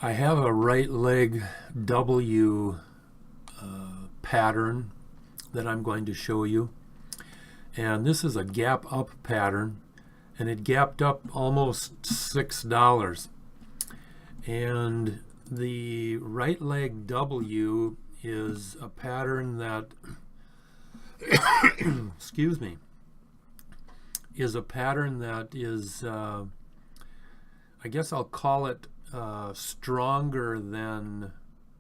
I have a right leg W pattern that I'm going to show you. And this is a gap up pattern, and it gapped up almost $6. And the right leg W is a pattern that, excuse me, is a pattern that is, I guess I'll call it stronger than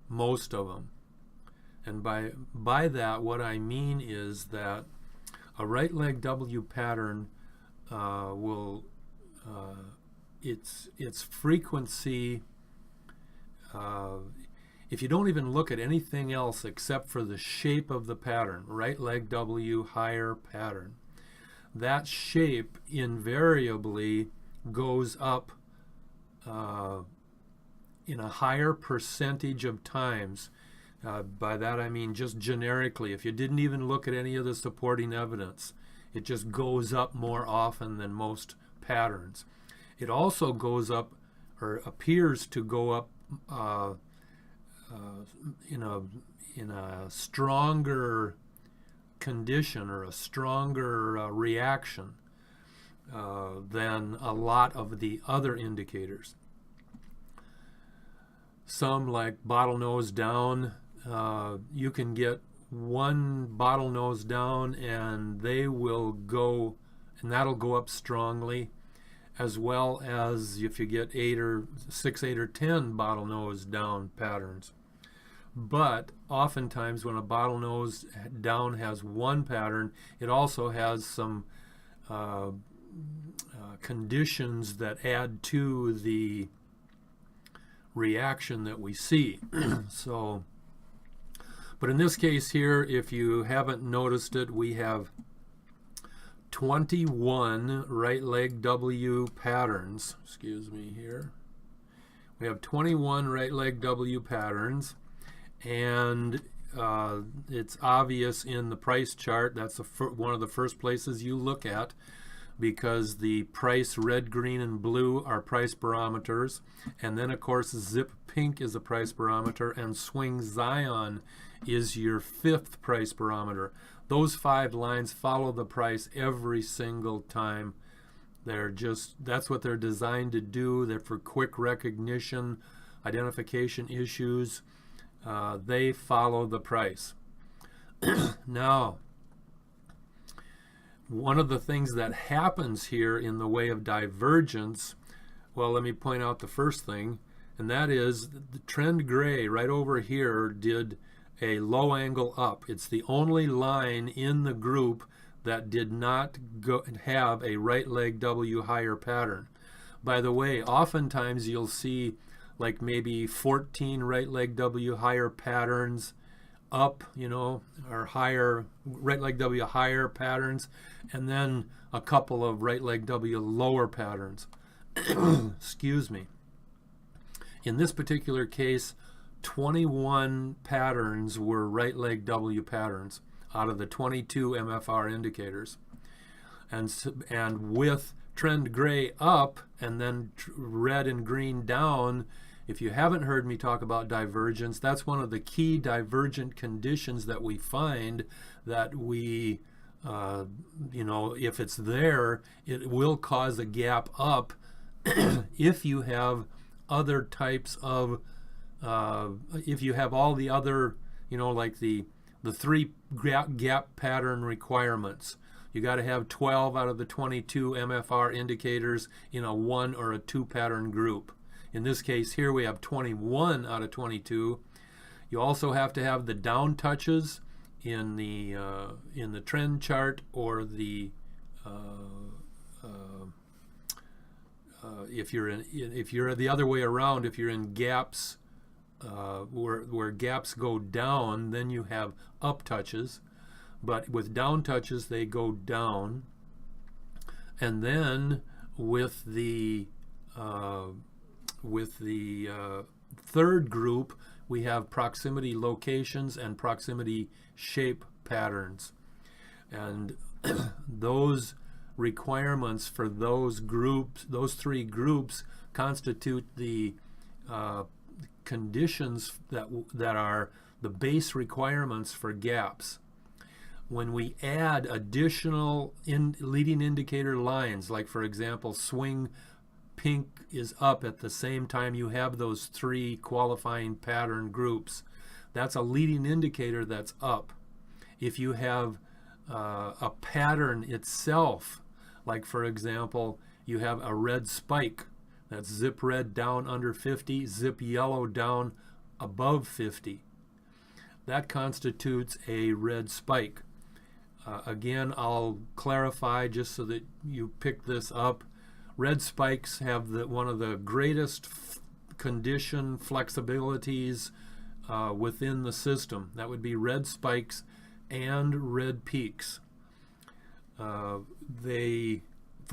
most of them. And by that, what I mean is that a right leg W pattern its frequency, if you don't even look at anything else except for the shape of the pattern, right leg W higher pattern, that shape invariably goes up in a higher percentage of times. By that I mean just generically, if you didn't even look at any of the supporting evidence, it just goes up more often than most patterns. It also goes up, or appears to go up, in a stronger condition or a stronger reaction than a lot of the other indicators. Some, like bottlenose down, you can get one bottlenose down and they will go, and that'll go up strongly, as well as if you get 8 or 10 bottlenose down patterns. But oftentimes when a bottlenose down has one pattern, it also has some conditions that add to the reaction that we see. But in this case here, if you haven't noticed it, we have 21 right leg W patterns. Excuse me here. We have 21 right leg W patterns, and it's obvious in the price chart. That's one of the first places you look at, because the price red, green, and blue are price barometers. And then, of course, zip pink is a price barometer, and swing Zion is your 5th price barometer. Those 5 lines follow the price every single time. That's what they're designed to do. They're for quick recognition, identification issues. They follow the price. Now, one of the things that happens here in the way of divergence, well, let me point out the first thing, and that is the trend gray right over here did a low angle up. It's the only line in the group that did not have a right leg W higher pattern. By the way, oftentimes you'll see like maybe 14 right leg W higher patterns up, or higher, right leg W higher patterns, and then a couple of right leg W lower patterns. Excuse me. In this particular case, 21 patterns were right leg W patterns out of the 22 MFR indicators. And with trend gray up and then red and green down, if you haven't heard me talk about divergence, that's one of the key divergent conditions that we find, that we, if it's there, it will cause a gap up if you have other types of, if you have all the other, like the 3 gap pattern requirements. You got to have 12 out of the 22 MFR indicators in a 1 or a 2 pattern group. In this case here, we have 21 out of 22. You also have to have the down touches in the trend chart, or the if you're the other way around, if you're in gaps where gaps go down, then you have up touches. But with down touches, they go down. And then with the third group, we have proximity locations and proximity shape patterns. And those requirements for those groups, those 3 groups, constitute the conditions that are the base requirements for gaps. When we add additional leading indicator lines, like for example, swing pink is up at the same time you have those 3 qualifying pattern groups, that's a leading indicator that's up. If you have a pattern itself, like for example, you have a red spike, that's zip red down under 50, zip yellow down above 50. That constitutes a red spike. Again, I'll clarify just so that you pick this up. Red spikes have one of the greatest condition flexibilities within the system. That would be red spikes and red peaks. For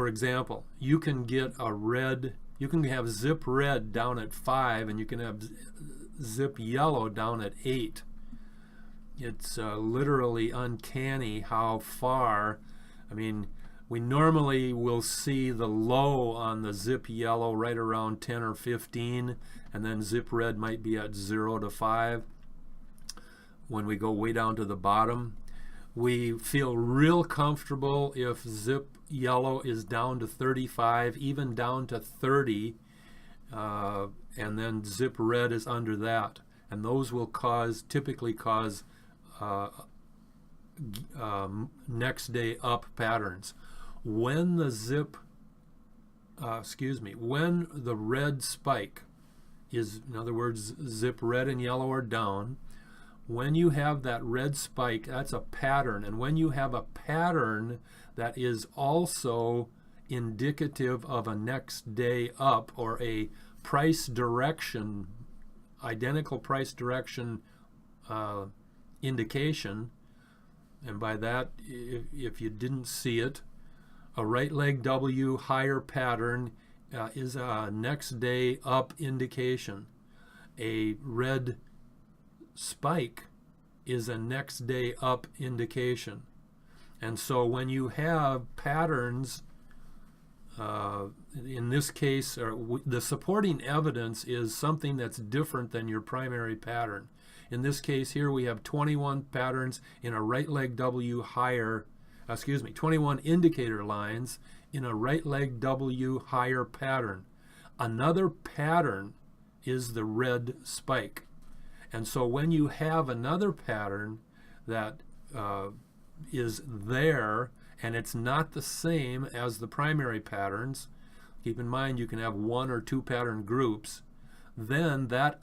example, you can get you can have zip red down at 5 and you can have zip yellow down at 8. It's literally uncanny how far. I mean, we normally will see the low on the zip yellow right around 10 or 15, and then zip red might be at 0 to 5. When we go way down to the bottom, we feel real comfortable if zip yellow is down to 35, even down to 30, and then zip red is under that. And those will typically cause next day up patterns. When the when the red spike is, in other words, zip red and yellow are down, when you have that red spike, that's a pattern. And when you have a pattern that is also indicative of a next day up, or a price direction, identical price direction indication, and by that, if you didn't see it, a right leg W higher pattern is a next day up indication. A red spike is a next day up indication. And so when you have patterns, in this case, the supporting evidence is something that's different than your primary pattern. In this case here, we have 21 patterns in a right leg W higher, 21 indicator lines in a right leg W higher pattern. Another pattern is the red spike. And so when you have another pattern that is there, and it's not the same as the primary patterns, keep in mind you can have 1 or 2 pattern groups, then that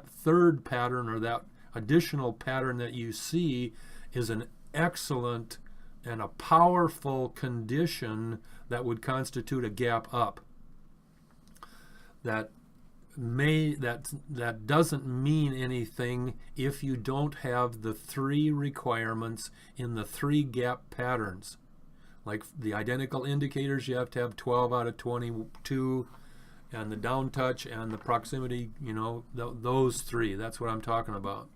third pattern, or that additional pattern that you see, is an excellent and a powerful condition that would constitute a gap up. That doesn't mean anything if you don't have the 3 requirements in the 3 gap patterns. Like the identical indicators, you have to have 12 out of 22, and the down touch and the proximity, those 3. That's what I'm talking about.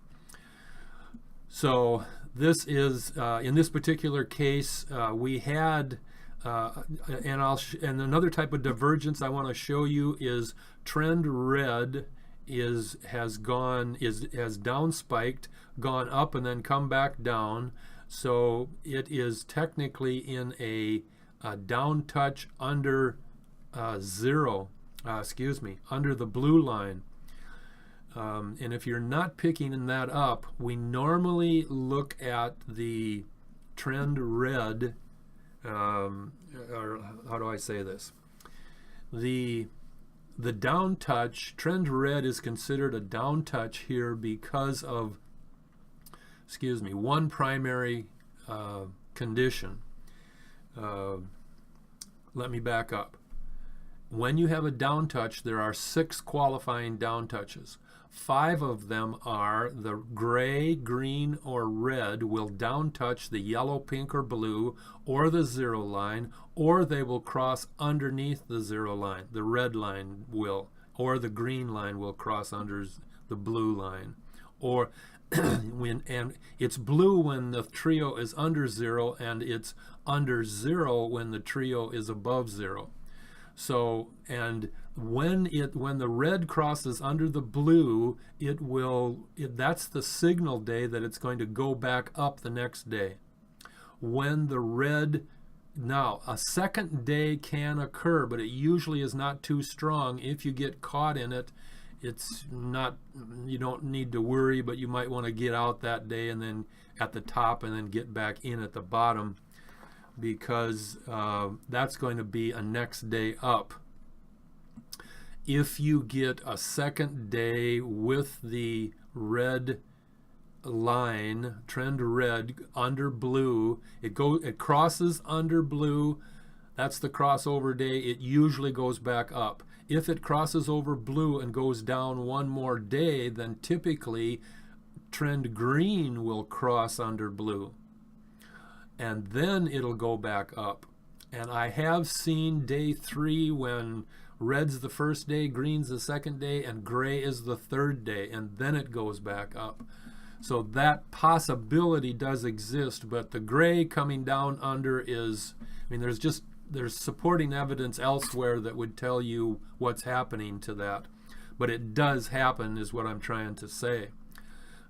So this is, in this particular case, we had, and another type of divergence I want to show you is trend red has down spiked, gone up, and then come back down. So it is technically in a down touch under under the blue line. And if you're not picking that up, we normally look at the trend red, or how do I say this? The down touch, trend red is considered a down touch here because of, one primary condition. Let me back up. When you have a down touch, there are 6 qualifying down touches. 5 of them are the gray, green, or red will down touch the yellow, pink, or blue, or the 0 line, or they will cross underneath the 0 line. The red line will, or the green line will cross under the blue line. Or and it's blue when the trio is under 0, and it's under 0 when the trio is above 0. So, and when the red crosses under the blue, that's the signal day that it's going to go back up the next day. When the red, now a second day can occur, but it usually is not too strong. If you get caught in it, it's not, you don't need to worry, but you might want to get out that day and then at the top and then get back in at the bottom, because that's going to be a next day up. If you get a second day with the red line, trend red under blue, it crosses under blue, that's the crossover day, it usually goes back up. If it crosses over blue and goes down one more day, then typically trend green will cross under blue, and then it'll go back up. And I have seen day 3 when red's the first day, green's the second day, and gray is the third day, and then it goes back up. So that possibility does exist, but the gray coming down under is, I mean, there's supporting evidence elsewhere that would tell you what's happening to that. But it does happen, is what I'm trying to say.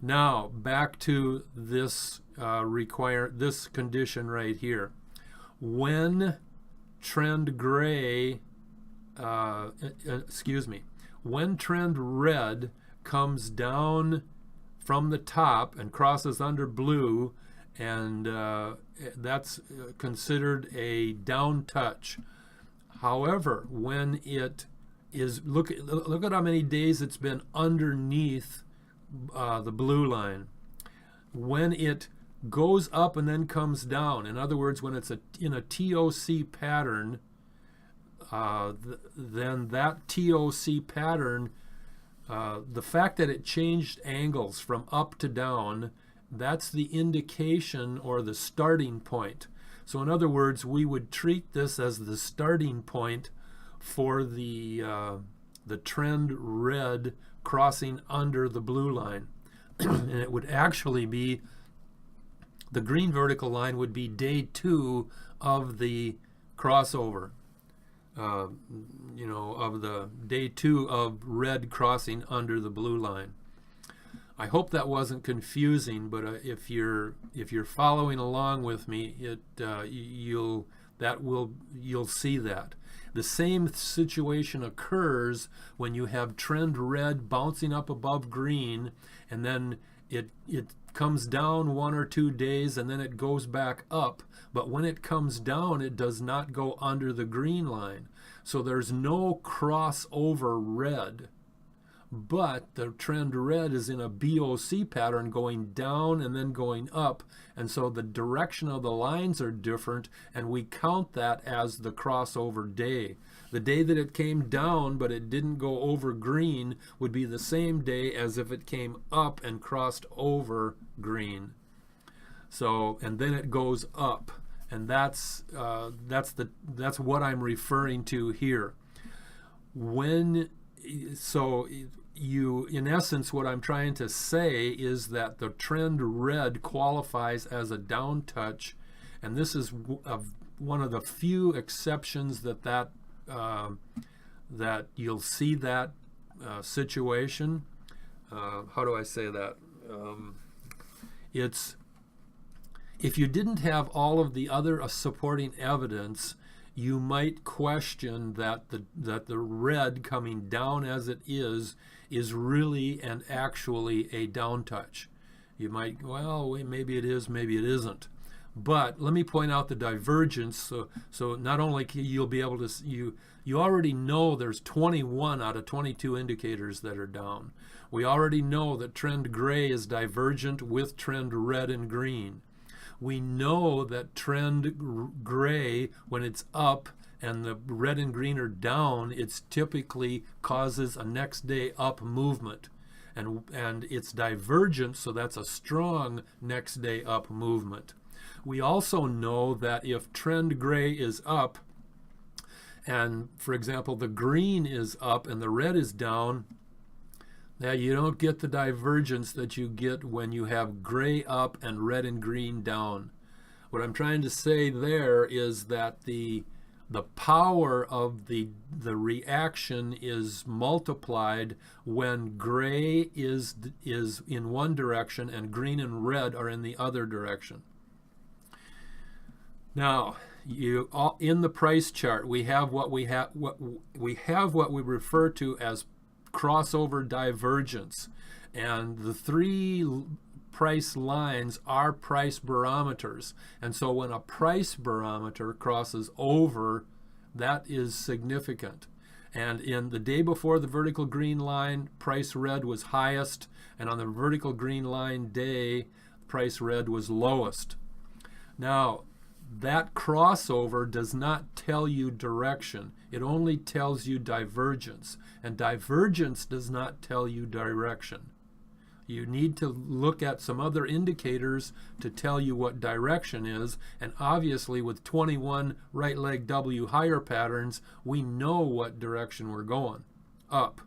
Now, back to this this condition right here. When trend gray, when trend red comes down from the top and crosses under blue, and that's considered a down touch. However, when it is, look at how many days it's been underneath the blue line. When it goes up and then comes down, in other words, when it's in a TOC pattern, then that TOC pattern, the fact that it changed angles from up to down, that's the indication or the starting point. So in other words, we would treat this as the starting point for the trend red crossing under the blue line. And it would actually be, the green vertical line would be day 2 of the crossover. Of the day 2 of red crossing under the blue line. I hope that wasn't confusing, but if you're following along with me, you'll see that. The same situation occurs when you have trend red bouncing up above green, and then it comes down 1 or 2 days, and then it goes back up. But when it comes down, it does not go under the green line. So there's no crossover red. But the trend red is in a BOC pattern going down and then going up. And so the direction of the lines are different, and we count that as the crossover day. The day that it came down but it didn't go over green would be the same day as if it came up and crossed over green. So, and then it goes up, and that's what I'm referring to here. In essence, what I'm trying to say is that the trend red qualifies as a down touch, and this is one of the few exceptions that you'll see that situation. How do I say that? It's, if you didn't have all of the other supporting evidence, you might question that the red coming down as it is really and actually a down touch. You might, well, maybe it is, maybe it isn't. But let me point out the divergence. So not only you'll be able to, you already know there's 21 out of 22 indicators that are down. We already know that trend gray is divergent with trend red and green. We know that trend gray, when it's up and the red and green are down, it's typically causes a next day up movement. And it's divergent, so that's a strong next day up movement. We also know that if trend gray is up, and for example the green is up and the red is down, now you don't get the divergence that you get when you have gray up and red and green down. What I'm trying to say there is that the the power of the reaction is multiplied when gray is in one direction and green and red are in the other direction. Now, in the price chart, we have what we refer to as crossover divergence, and the three price lines are price barometers. And so when a price barometer crosses over, that is significant. And in the day before the vertical green line, price red was highest, and on the vertical green line day, price red was lowest. Now, that crossover does not tell you direction. It only tells you divergence, and divergence does not tell you direction. You need to look at some other indicators to tell you what direction is, and obviously with 21 right leg W higher patterns, we know what direction we're going, up.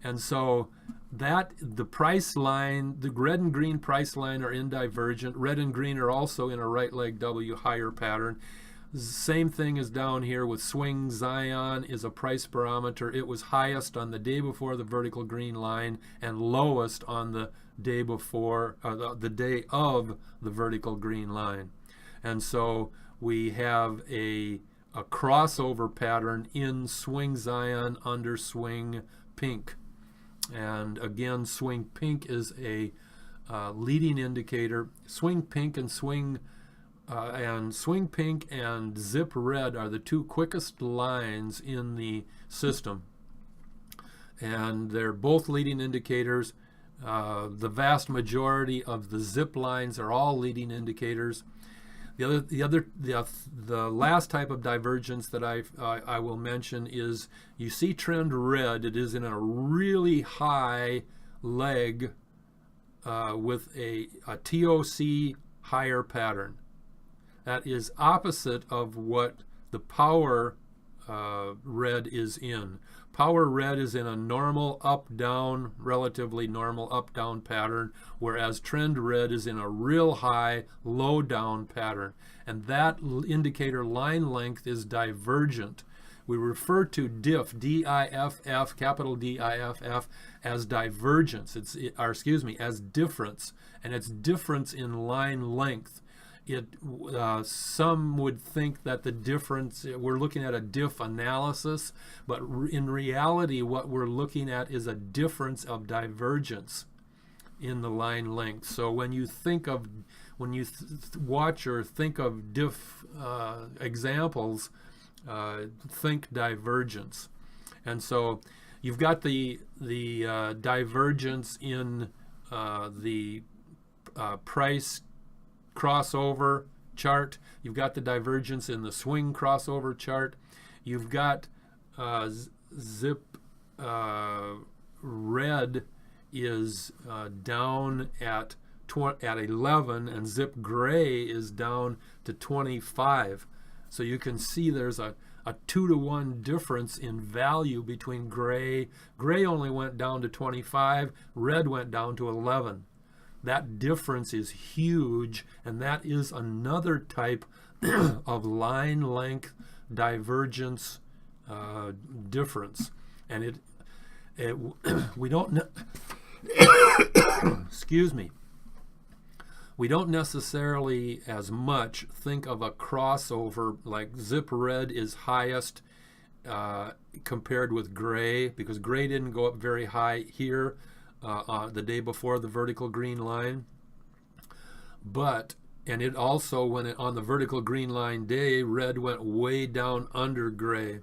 And so that the price line, the red and green price line are in divergent. Red and green are also in a right leg W higher pattern. Same thing is down here with swing Zion is a price barometer. It was highest on the day before the vertical green line and lowest on the day before, the day of the vertical green line. And so we have a crossover pattern in swing Zion under swing pink. And again, swing pink is a leading indicator. Swing pink and swing pink and zip red are the two quickest lines in the system, and they're both leading indicators. The vast majority of the zip lines are all leading indicators. The last type of divergence that I will mention is, you see trend red. It is in a really high leg with a TOC higher pattern. That is opposite of what the power red is in. Power red is in a normal up-down, relatively normal up-down pattern, whereas trend red is in a real high low-down pattern. And that indicator line length is divergent. We refer to diff, D-I-F-F, capital D-I-F-F, as divergence. As difference, and it's difference in line length. Some would think that the difference, we're looking at a diff analysis, but in reality what we're looking at is a difference of divergence in the line length. So when you watch or think of diff examples, think divergence. And so you've got the divergence in the price crossover chart. You've got the divergence in the swing crossover chart. You've got zip red is down at 11, and zip gray is down to 25. So you can see there's a 2-to-1 difference in value between gray. Gray only went down to 25, red went down to 11. That difference is huge, and that is another type of line length divergence difference. And we don't excuse me. We don't necessarily as much think of a crossover like zip red is highest compared with gray, because gray didn't go up very high here the day before the vertical green line. And it also, on the vertical green line day, red went way down under gray.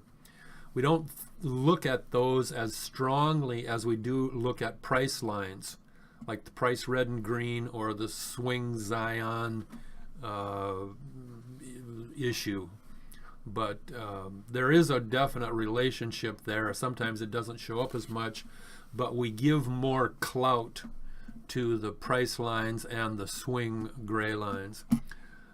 We don't look at those as strongly as we do look at price lines, like the price red and green or the swing Zion issue. But there is a definite relationship there. Sometimes it doesn't show up as much, but we give more clout to the price lines and the swing gray lines.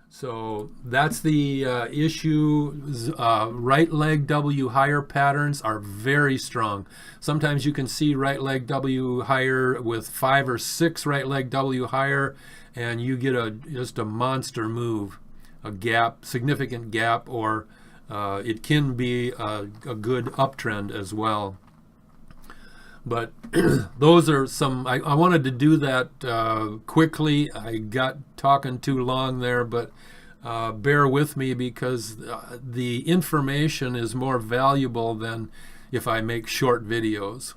So that's the issue. Right leg W higher patterns are very strong. Sometimes you can see right leg W higher with 5 or 6 right leg W higher, and you get just a monster move, a gap, significant gap, or it can be a good uptrend as well. But those are some, I wanted to do that quickly. I got talking too long there, but bear with me, because the information is more valuable than if I make short videos.